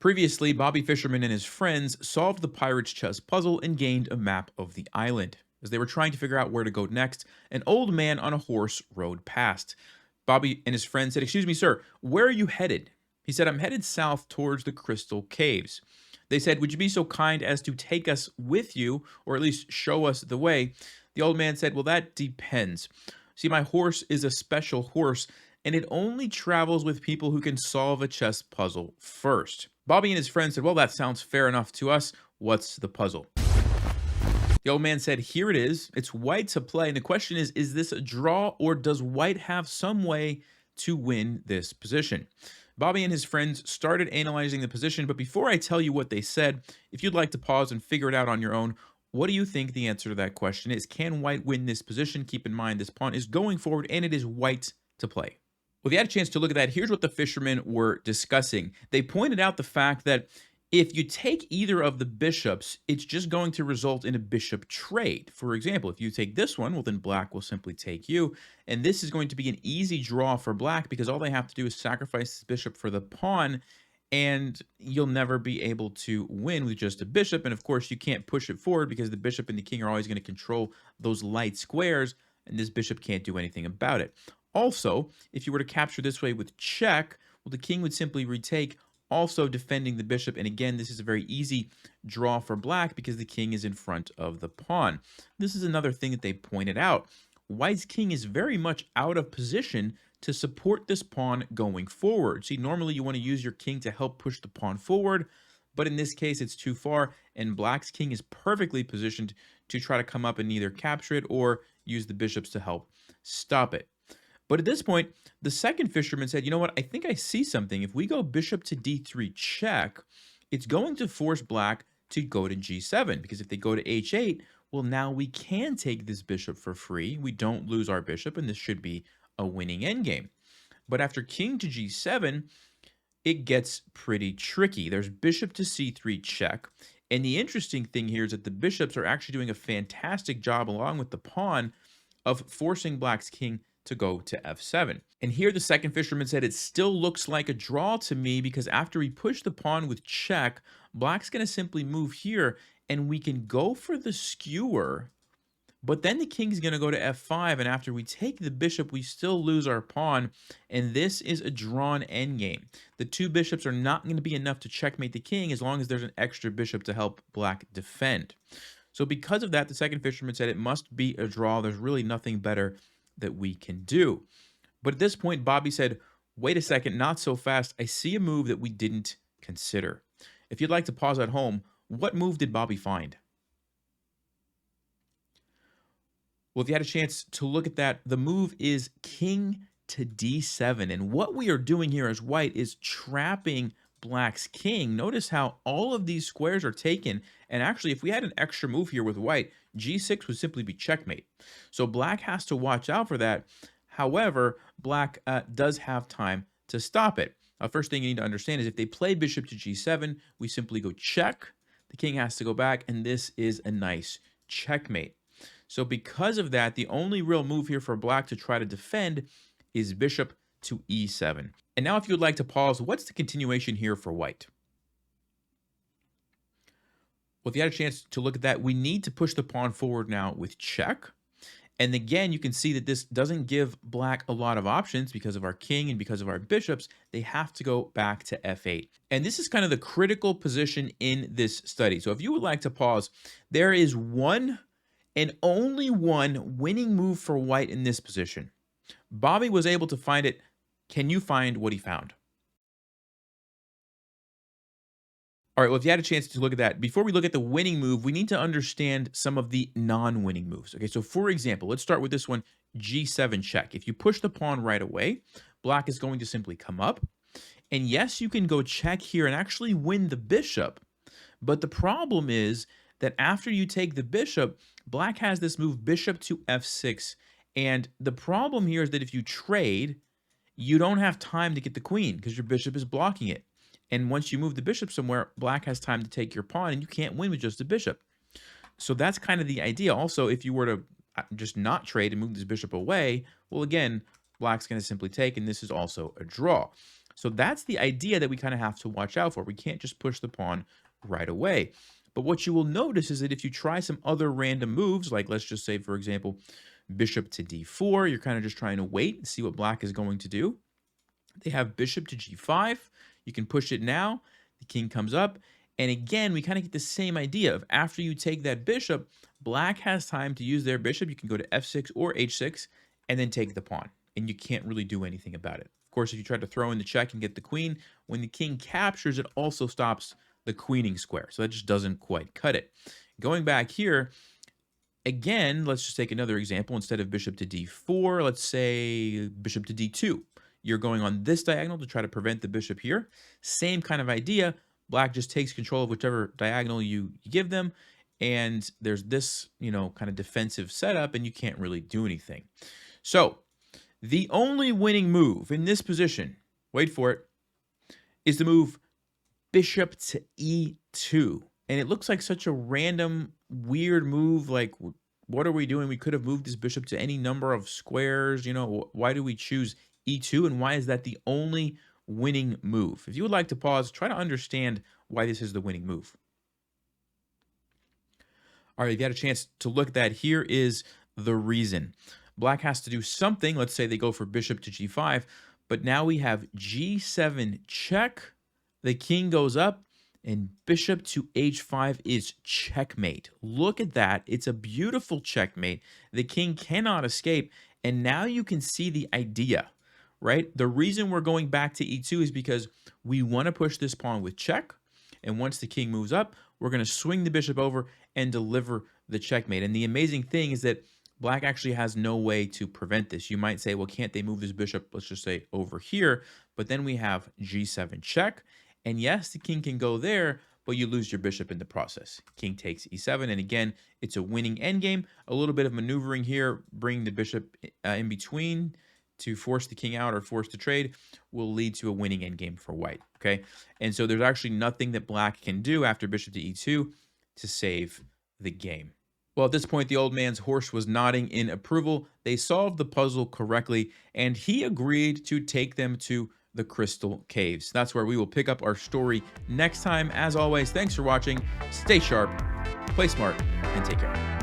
Previously, Bobby Fisherman and his friends solved the pirate's chess puzzle and gained a map of the island. As they were trying to figure out where to go next, an old man on a horse rode past. Bobby and his friend said, "Excuse me, sir, where are you headed?" He said, "I'm headed south towards the Crystal Caves." They said, "Would you be so kind as to take us with you, or at least show us the way?" The old man said, "Well, that depends. See, my horse is a special horse, and it only travels with people who can solve a chess puzzle first." Bobby and his friend said, "Well, that sounds fair enough to us. What's the puzzle?" The old man said, "Here it is. It's white to play. And the question is this a draw or does white have some way to win this position?" Bobby and his friends started analyzing the position, but before I tell you what they said, if you'd like to pause and figure it out on your own, what do you think the answer to that question is? Can white win this position? Keep in mind, this pawn is going forward and it is white to play. Well, if you had a chance to look at that, here's what the fishermen were discussing. They pointed out the fact that if you take either of the bishops, it's just going to result in a bishop trade. For example, if you take this one, well, then black will simply take you. And this is going to be an easy draw for black because all they have to do is sacrifice this bishop for the pawn, and you'll never be able to win with just a bishop. And of course, you can't push it forward because the bishop and the king are always going to control those light squares, and this bishop can't do anything about it. Also, if you were to capture this way with check, well, the king would simply retake, also defending the bishop. And again, this is a very easy draw for black because the king is in front of the pawn. This is another thing that they pointed out. White's king is very much out of position to support this pawn going forward. See, normally you want to use your king to help push the pawn forward, but in this case, it's too far, and black's king is perfectly positioned to try to come up and either capture it or use the bishops to help stop it. But at this point, the second fisherman said, "You know what? I think I see something. If we go bishop to d3 check, it's going to force black to go to g7, because if they go to h8, well, now we can take this bishop for free. We don't lose our bishop, and this should be a winning endgame." But after king to g7, it gets pretty tricky. There's bishop to c3 check. And the interesting thing here is that the bishops are actually doing a fantastic job, along with the pawn, of forcing black's king to go to f7. And here the second fisherman said, "It still looks like a draw to me because after we push the pawn with check, black's going to simply move here and we can go for the skewer, but then the king's going to go to f5, and after we take the bishop, we still lose our pawn, and this is a drawn endgame. The two bishops are not going to be enough to checkmate the king as long as there's an extra bishop to help black defend." So because of that, the second fisherman said it must be a draw. There's really nothing better that we can do. But at this point, Bobby said, "Wait a second, not so fast. I see a move that we didn't consider." If you'd like to pause at home, what move did Bobby find? Well, if you had a chance to look at that, the move is king to d7. And what we are doing here as white is trapping black's king. Notice how all of these squares are taken. And actually, if we had an extra move here with white, g6 would simply be checkmate. So black has to watch out for that. However, black does have time to stop it. First thing you need to understand is if they play bishop to g7, we simply go check. The king has to go back, and this is a nice checkmate. So because of that, the only real move here for black to try to defend is bishop to e7. And now if you would like to pause, what's the continuation here for white? Well, if you had a chance to look at that, we need to push the pawn forward now with check. And again, you can see that this doesn't give black a lot of options because of our king and because of our bishops. They have to go back to f8. And this is kind of the critical position in this study. So if you would like to pause, there is one and only one winning move for white in this position. Bobby was able to find it. Can you find what he found? All right, well, if you had a chance to look at that, before we look at the winning move, we need to understand some of the non-winning moves. Okay, so for example, let's start with this one, g7 check. If you push the pawn right away, black is going to simply come up. And yes, you can go check here and actually win the bishop. But the problem is that after you take the bishop, black has this move bishop to f6. And the problem here is that if you trade, you don't have time to get the queen because your bishop is blocking it. And once you move the bishop somewhere, black has time to take your pawn, and you can't win with just a bishop. So that's kind of the idea. Also, if you were to just not trade and move this bishop away, well, again, black's going to simply take, and this is also a draw. So that's the idea that we kind of have to watch out for. We can't just push the pawn right away. But what you will notice is that if you try some other random moves, like let's just say, for example, bishop to d4, you're kind of just trying to wait and see what black is going to do. They have bishop to g5. You can push it now. The king comes up. And again, we kind of get the same idea of after you take that bishop, black has time to use their bishop. You can go to f6 or h6 and then take the pawn. And you can't really do anything about it. Of course, if you try to throw in the check and get the queen, when the king captures, it also stops the queening square. So that just doesn't quite cut it. Going back here, again, let's just take another example. Instead of bishop to d4, let's say bishop to d2. You're going on this diagonal to try to prevent the bishop here. Same kind of idea. Black just takes control of whichever diagonal you give them. And there's this, kind of defensive setup, and you can't really do anything. So the only winning move in this position, wait for it, is the move bishop to e2. And it looks like such a random, weird move. Like, what are we doing? We could have moved this bishop to any number of squares. Why do we choose e2? And why is that the only winning move? If you would like to pause, try to understand why this is the winning move. All right, if you had a chance to look at that, here is the reason. Black has to do something. Let's say they go for bishop to g5, but now we have g7 check. The king goes up, and bishop to h5 is checkmate. Look at that. It's a beautiful checkmate. The king cannot escape, and now you can see the idea, right? The reason we're going back to e2 is because we want to push this pawn with check, and once the king moves up, we're going to swing the bishop over and deliver the checkmate. And the amazing thing is that black actually has no way to prevent this. You might say, well, can't they move this bishop, let's just say, over here? But then we have g7 check. And yes, the king can go there, but you lose your bishop in the process. King takes e7, and again, it's a winning endgame. A little bit of maneuvering here, bringing the bishop in between to force the king out or force the trade will lead to a winning endgame for white, okay? And so there's actually nothing that black can do after bishop to e2 to save the game. Well, at this point, the old man's horse was nodding in approval. They solved the puzzle correctly, and he agreed to take them to the Crystal Caves. That's where we will pick up our story next time. As always, thanks for watching. Stay sharp, play smart, and take care.